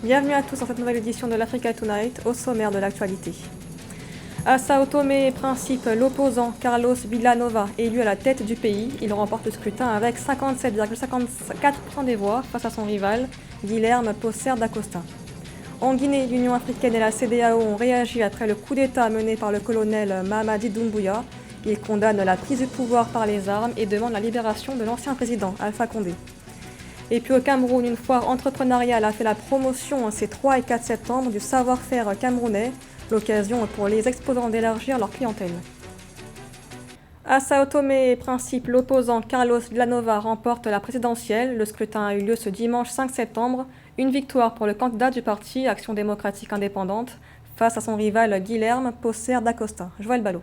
Bienvenue à tous dans cette nouvelle édition de l'Africa Tonight, au sommaire de l'actualité. À Sao Tomé et Principe, l'opposant Carlos Villanova est élu à la tête du pays. Il remporte le scrutin avec 57,54% des voix face à son rival, Guilherme Posser da Costa. En Guinée, l'Union africaine et la CEDEAO ont réagi après le coup d'État mené par le colonel Mamadi Doumbouya. Ils condamnent la prise du pouvoir par les armes et demandent la libération de l'ancien président Alpha Condé. Et puis au Cameroun, une foire entrepreneuriale a fait la promotion ces 3 et 4 septembre du savoir-faire camerounais, l'occasion pour les exposants d'élargir leur clientèle. À Sao Tomé et Principe, l'opposant Carlos Villanova remporte la présidentielle. Le scrutin a eu lieu ce dimanche 5 septembre. Une victoire pour le candidat du parti Action démocratique indépendante face à son rival Guilherme Posser da Costa. Joël Ballot.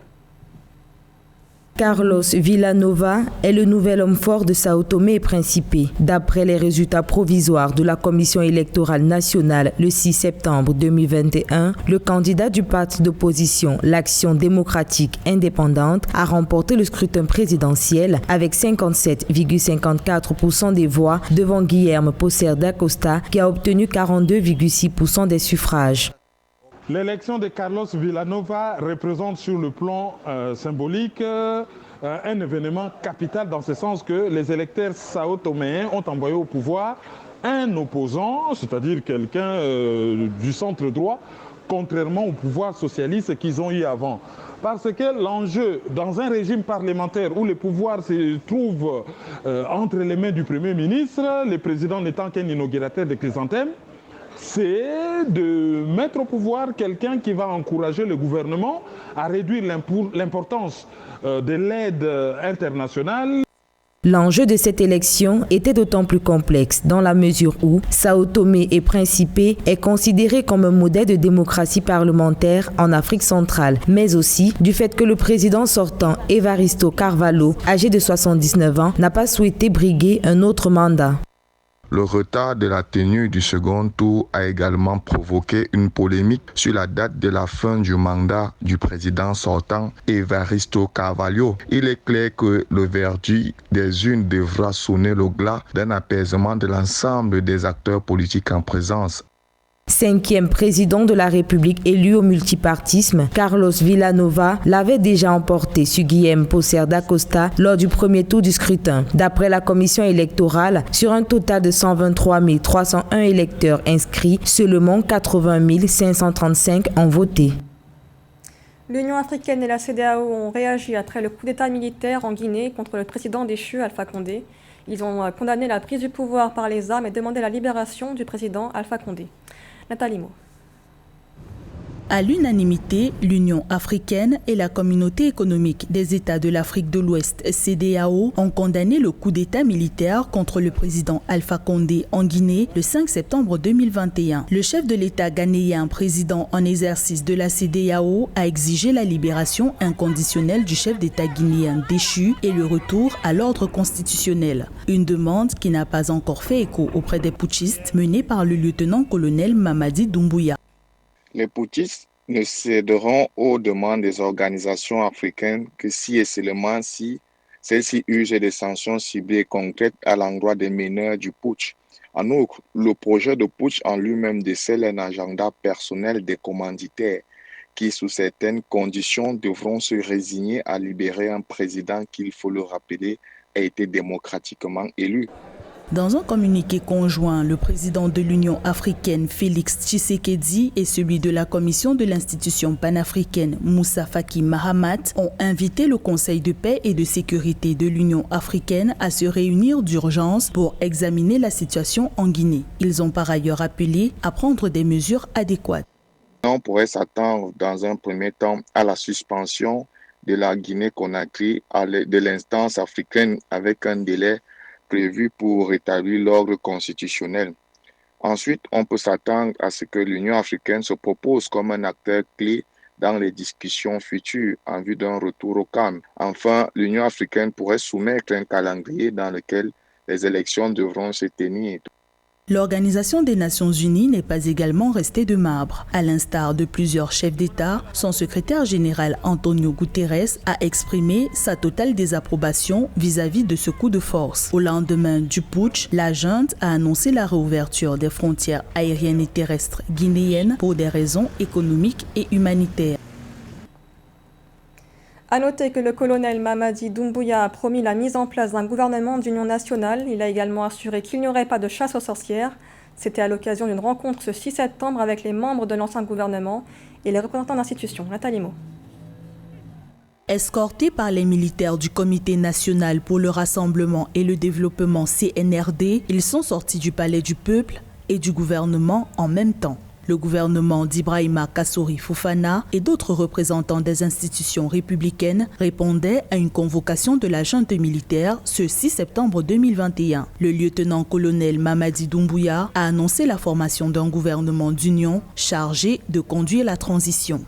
Carlos Villanova est le nouvel homme fort de Sao Tomé et Principe. D'après les résultats provisoires de la Commission électorale nationale le 6 septembre 2021, le candidat du parti d'opposition, l'Action démocratique indépendante, a remporté le scrutin présidentiel avec 57,54% des voix devant Guilherme Posser da Costa qui a obtenu 42,6% des suffrages. L'élection de Carlos Villanova représente sur le plan symbolique un événement capital dans ce sens que les électeurs sao-toméens ont envoyé au pouvoir un opposant, c'est-à-dire quelqu'un du centre droit, contrairement au pouvoir socialiste qu'ils ont eu avant. Parce que l'enjeu, dans un régime parlementaire où le pouvoir se trouve entre les mains du Premier ministre, le président n'étant qu'un inaugurateur de chrysanthème, c'est de mettre au pouvoir quelqu'un qui va encourager le gouvernement à réduire l'importance de l'aide internationale. L'enjeu de cette élection était d'autant plus complexe dans la mesure où Sao Tomé et Principe est considéré comme un modèle de démocratie parlementaire en Afrique centrale, mais aussi du fait que le président sortant Evaristo Carvalho, âgé de 79 ans, n'a pas souhaité briguer un autre mandat. Le retard de la tenue du second tour a également provoqué une polémique sur la date de la fin du mandat du président sortant Evaristo Carvalho. Il est clair que le verdict des urnes devra sonner le glas d'un apaisement de l'ensemble des acteurs politiques en présence. 5e président de la République élu au multipartisme, Carlos Villanova l'avait déjà emporté sur Guilherme Posser da Costa lors du premier tour du scrutin. D'après la commission électorale, sur un total de 123 301 électeurs inscrits, seulement 80 535 ont voté. L'Union africaine et la CEDEAO ont réagi après le coup d'État militaire en Guinée contre le président déchu Alpha Condé. Ils ont condamné la prise du pouvoir par les armes et demandé la libération du président Alpha Condé. Nathalie Mo. À l'unanimité, l'Union africaine et la Communauté économique des États de l'Afrique de l'Ouest, CEDEAO, ont condamné le coup d'État militaire contre le président Alpha Condé en Guinée le 5 septembre 2021. Le chef de l'État ghanéen, président en exercice de la CEDEAO, a exigé la libération inconditionnelle du chef d'État guinéen déchu et le retour à l'ordre constitutionnel. Une demande qui n'a pas encore fait écho auprès des putschistes menés par le lieutenant-colonel Mamadi Doumbouya. Les putschistes ne céderont aux demandes des organisations africaines que si et seulement si celles-ci usent des sanctions ciblées et concrètes à l'endroit des meneurs du putsch. En outre, le projet de putsch en lui-même décèle un agenda personnel des commanditaires qui, sous certaines conditions, devront se résigner à libérer un président qui, il faut le rappeler, a été démocratiquement élu. Dans un communiqué conjoint, le président de l'Union africaine, Félix Tshisekedi, et celui de la commission de l'institution panafricaine, Moussa Faki Mahamat, ont invité le Conseil de paix et de sécurité de l'Union africaine à se réunir d'urgence pour examiner la situation en Guinée. Ils ont par ailleurs appelé à prendre des mesures adéquates. On pourrait s'attendre dans un premier temps à la suspension de la Guinée-Conakry de l'instance africaine avec un délai prévu pour rétablir l'ordre constitutionnel. Ensuite, on peut s'attendre à ce que l'Union africaine se propose comme un acteur clé dans les discussions futures en vue d'un retour au calme. Enfin, l'Union africaine pourrait soumettre un calendrier dans lequel les élections devront se tenir. L'Organisation des Nations Unies n'est pas également restée de marbre. À l'instar de plusieurs chefs d'État, son secrétaire général Antonio Guterres a exprimé sa totale désapprobation vis-à-vis de ce coup de force. Au lendemain du putsch, la junte a annoncé la réouverture des frontières aériennes et terrestres guinéennes pour des raisons économiques et humanitaires. A noter que le colonel Mamadi Doumbouya a promis la mise en place d'un gouvernement d'union nationale. Il a également assuré qu'il n'y aurait pas de chasse aux sorcières. C'était à l'occasion d'une rencontre ce 6 septembre avec les membres de l'ancien gouvernement et les représentants d'institutions. Nathalie Mo. Escortés par les militaires du Comité national pour le rassemblement et le développement CNRD, ils sont sortis du palais du peuple et du gouvernement en même temps. Le gouvernement d'Ibrahima Kassory Fofana et d'autres représentants des institutions républicaines répondaient à une convocation de la junte militaire ce 6 septembre 2021. Le lieutenant-colonel Mamadi Doumbouya a annoncé la formation d'un gouvernement d'union chargé de conduire la transition.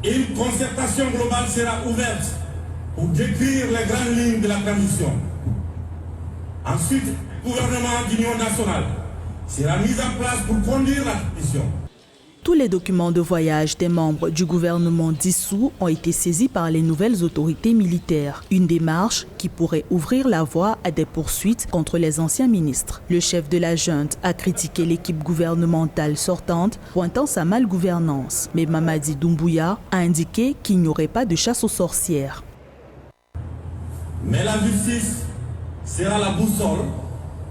Une concertation globale sera ouverte pour décrire les grandes lignes de la transition. Ensuite, gouvernement d'union nationale sera mis en place pour conduire la transition. Tous les documents de voyage des membres du gouvernement dissous ont été saisis par les nouvelles autorités militaires. Une démarche qui pourrait ouvrir la voie à des poursuites contre les anciens ministres. Le chef de la junte a critiqué l'équipe gouvernementale sortante, pointant sa malgouvernance. Mais Mamadi Doumbouya a indiqué qu'il n'y aurait pas de chasse aux sorcières. Mais la justice sera la boussole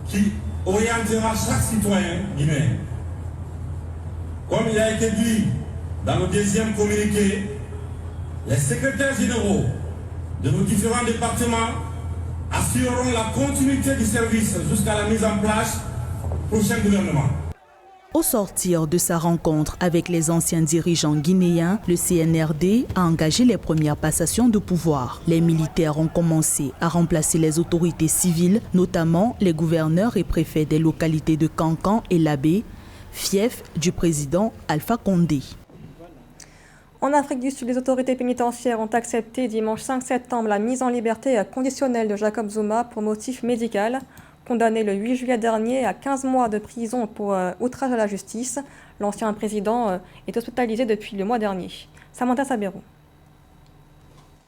qui orientera chaque citoyen guinéen. Comme il a été dit dans le deuxième communiqué, les secrétaires généraux de nos différents départements assureront la continuité du service jusqu'à la mise en place du prochain gouvernement. Au sortir de sa rencontre avec les anciens dirigeants guinéens, le CNRD a engagé les premières passations de pouvoir. Les militaires ont commencé à remplacer les autorités civiles, notamment les gouverneurs et préfets des localités de Kankan et Labé, fief du président Alpha Condé. En Afrique du Sud, les autorités pénitentiaires ont accepté dimanche 5 septembre la mise en liberté conditionnelle de Jacob Zuma pour motif médical. Condamné le 8 juillet dernier à 15 mois de prison pour outrage à la justice, l'ancien président est hospitalisé depuis le mois dernier. Samantha Sabero.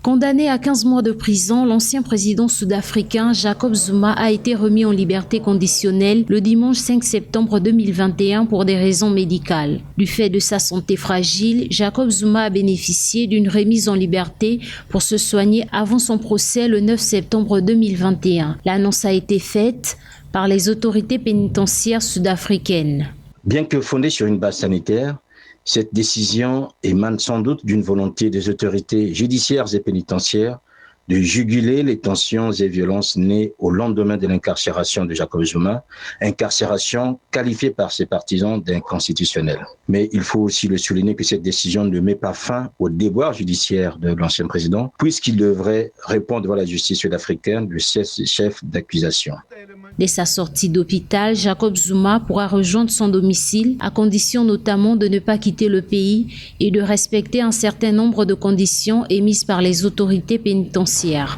Condamné à 15 mois de prison, l'ancien président sud-africain Jacob Zuma a été remis en liberté conditionnelle le dimanche 5 septembre 2021 pour des raisons médicales. Du fait de sa santé fragile, Jacob Zuma a bénéficié d'une remise en liberté pour se soigner avant son procès le 9 septembre 2021. L'annonce a été faite par les autorités pénitentiaires sud-africaines. Bien que fondée sur une base sanitaire, cette décision émane sans doute d'une volonté des autorités judiciaires et pénitentiaires de juguler les tensions et violences nées au lendemain de l'incarcération de Jacob Zuma, incarcération qualifiée par ses partisans d'inconstitutionnelle. Mais il faut aussi le souligner que cette décision ne met pas fin au déboire judiciaire de l'ancien président, puisqu'il devrait répondre devant la justice sud-africaine de ses chefs d'accusation. Dès sa sortie d'hôpital, Jacob Zuma pourra rejoindre son domicile, à condition notamment de ne pas quitter le pays et de respecter un certain nombre de conditions émises par les autorités pénitentiaires.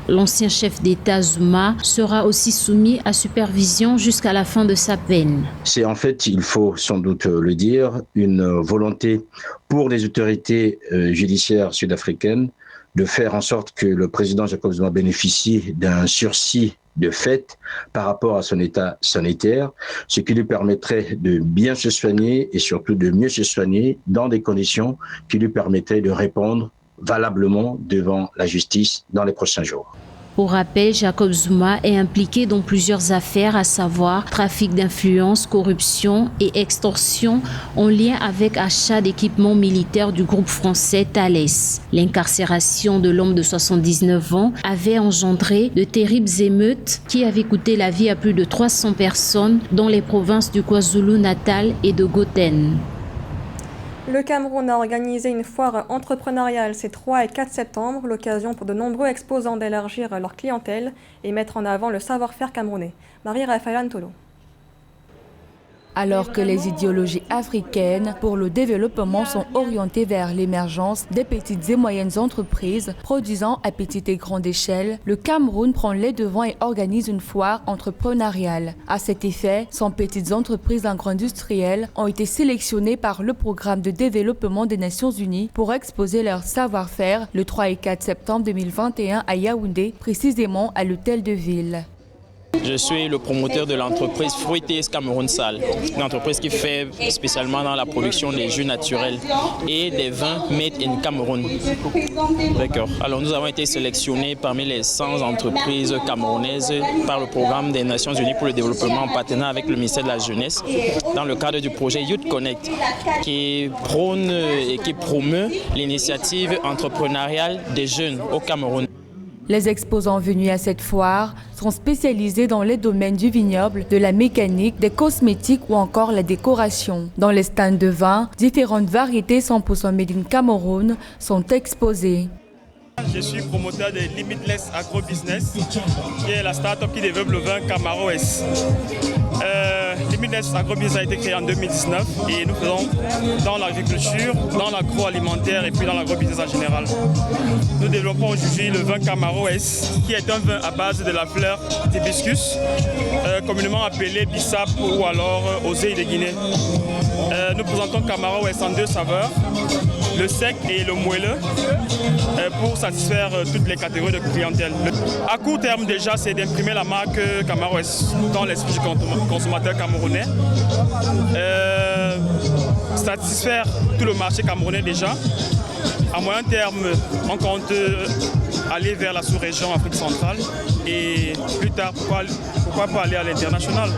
L'ancien chef d'État Zuma sera aussi soumis à supervision jusqu'à la fin de sa peine. C'est en fait, il faut sans doute le dire, une volonté pour les autorités judiciaires sud-africaines de faire en sorte que le président Jacob Zuma bénéficie d'un sursis de fait par rapport à son état sanitaire, ce qui lui permettrait de bien se soigner et surtout de mieux se soigner dans des conditions qui lui permettraient de répondre valablement devant la justice dans les prochains jours. Pour rappel, Jacob Zuma est impliqué dans plusieurs affaires, à savoir trafic d'influence, corruption et extorsion en lien avec achat d'équipements militaires du groupe français Thales. L'incarcération de l'homme de 79 ans avait engendré de terribles émeutes qui avaient coûté la vie à plus de 300 personnes dans les provinces du KwaZulu-Natal et de Gauteng. Le Cameroun a organisé une foire entrepreneuriale ces 3 et 4 septembre, l'occasion pour de nombreux exposants d'élargir leur clientèle et mettre en avant le savoir-faire camerounais. Marie-Raphaël Antolo. Alors que les idéologies africaines pour le développement sont orientées vers l'émergence des petites et moyennes entreprises produisant à petite et grande échelle, le Cameroun prend les devants et organise une foire entrepreneuriale. À cet effet, 100 petites entreprises agro-industrielles ont été sélectionnées par le Programme de développement des Nations Unies pour exposer leur savoir-faire le 3 et 4 septembre 2021 à Yaoundé, précisément à l'hôtel de ville. Je suis le promoteur de l'entreprise Fruities Cameroun Sal, une entreprise qui fait spécialement dans la production des jus naturels et des vins made in Cameroun. D'accord. Alors nous avons été sélectionnés parmi les 100 entreprises camerounaises par le programme des Nations Unies pour le développement en partenariat avec le ministère de la Jeunesse dans le cadre du projet Youth Connect qui prône et qui promeut l'initiative entrepreneuriale des jeunes au Cameroun. Les exposants venus à cette foire sont spécialisés dans les domaines du vignoble, de la mécanique, des cosmétiques ou encore la décoration. Dans les stands de vin, différentes variétés 100% made in Cameroun sont exposées. Je suis promoteur de Limitless Agro Business, qui est la start-up qui développe le vin Camaro S. Limitless Agro Business a été créé en 2019 et nous faisons dans l'agriculture, dans l'agroalimentaire et puis dans l'agro-business en général. Nous développons aujourd'hui le vin Camaro S, qui est un vin à base de la fleur d'hibiscus, communément appelé bissap ou alors oseille de Guinée. Nous présentons Camaro S en 2 saveurs, le sec et le moelleux, pour satisfaire toutes les catégories de clientèle. À court terme déjà, c'est d'imprimer la marque Camaro S dans l'esprit du consommateur camerounais, satisfaire tout le marché camerounais déjà. À moyen terme, on compte aller vers la sous-région Afrique centrale et plus tard, pourquoi pas aller à l'international.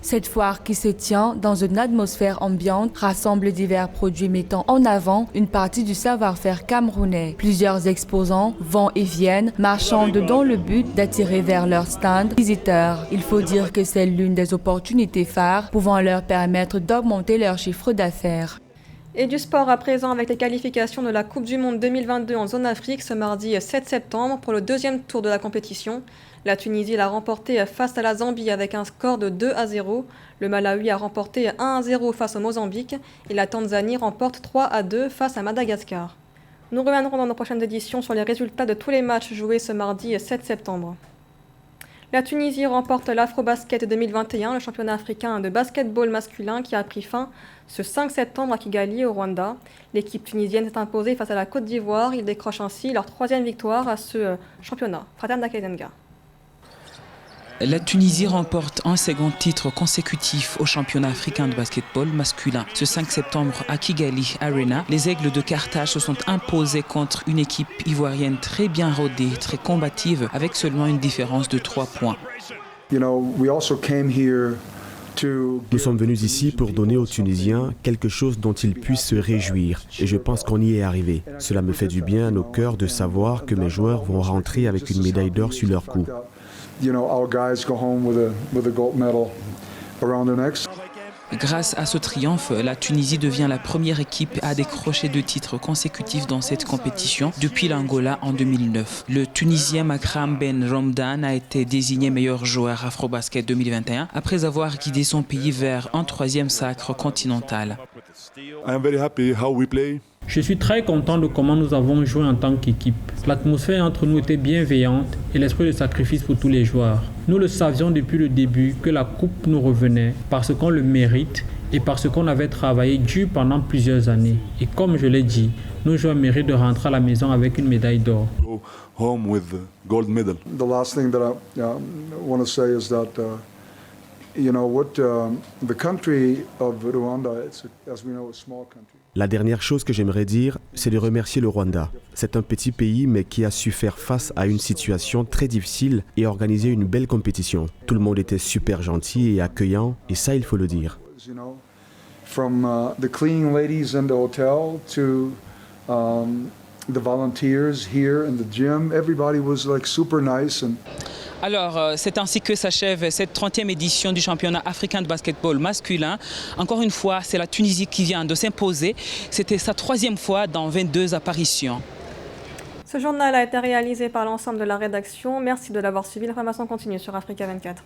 Cette foire qui se tient dans une atmosphère ambiante rassemble divers produits mettant en avant une partie du savoir-faire camerounais. Plusieurs exposants vont et viennent, marchandent dans le but d'attirer vers leur stand visiteurs. Il faut dire que c'est l'une des opportunités phares pouvant leur permettre d'augmenter leur chiffre d'affaires. Et du sport à présent avec les qualifications de la Coupe du Monde 2022 en zone Afrique ce mardi 7 septembre pour le deuxième tour de la compétition. La Tunisie l'a remporté face à la Zambie avec un score de 2-0. Le Malawi a remporté 1-0 face au Mozambique et la Tanzanie remporte 3-2 face à Madagascar. Nous reviendrons dans nos prochaines éditions sur les résultats de tous les matchs joués ce mardi 7 septembre. La Tunisie remporte l'Afrobasket 2021, le championnat africain de basketball masculin qui a pris fin ce 5 septembre à Kigali, au Rwanda. L'équipe tunisienne s'est imposée face à la Côte d'Ivoire. Ils décrochent ainsi leur 3e victoire à ce championnat. Fraterne Dakezenga. La Tunisie remporte un second titre consécutif au championnat africain de basketball masculin. Ce 5 septembre à Kigali Arena, les Aigles de Carthage se sont imposés contre une équipe ivoirienne très bien rodée, très combative, avec seulement une différence de 3 points. Nous sommes venus ici pour donner aux Tunisiens quelque chose dont ils puissent se réjouir. Et je pense qu'on y est arrivé. Cela me fait du bien à nos cœurs de savoir que mes joueurs vont rentrer avec une médaille d'or sur leur cou. Grâce à ce triomphe, la Tunisie devient la première équipe à décrocher 2 titres consécutifs dans cette compétition depuis l'Angola en 2009. Le Tunisien Makram Ben Romdan a été désigné meilleur joueur Afrobasket 2021 après avoir guidé son pays vers un 3e sacre continental. Je suis très content de comment nous avons joué en tant qu'équipe. L'atmosphère entre nous était bienveillante et l'esprit de sacrifice pour tous les joueurs. Nous le savions depuis le début que la coupe nous revenait parce qu'on le mérite et parce qu'on avait travaillé dur pendant plusieurs années. Et comme je l'ai dit, nos joueurs méritent de rentrer à la maison avec une médaille d'or. The last thing that I want to say is that the country of Rwanda, as we know, a small country. La dernière chose que j'aimerais dire, c'est de remercier le Rwanda. C'est un petit pays, mais qui a su faire face à une situation très difficile et organiser une belle compétition. Tout le monde était super gentil et accueillant, et ça, il faut le dire. From the cleaning ladies in the hotel to the volunteers here in the gym, everybody was like super nice and. Alors, c'est ainsi que s'achève cette 30e édition du championnat africain de basketball masculin. Encore une fois, c'est la Tunisie qui vient de s'imposer. C'était sa 3e fois dans 22 apparitions. Ce journal a été réalisé par l'ensemble de la rédaction. Merci de l'avoir suivi. L'information continue sur Africa 24.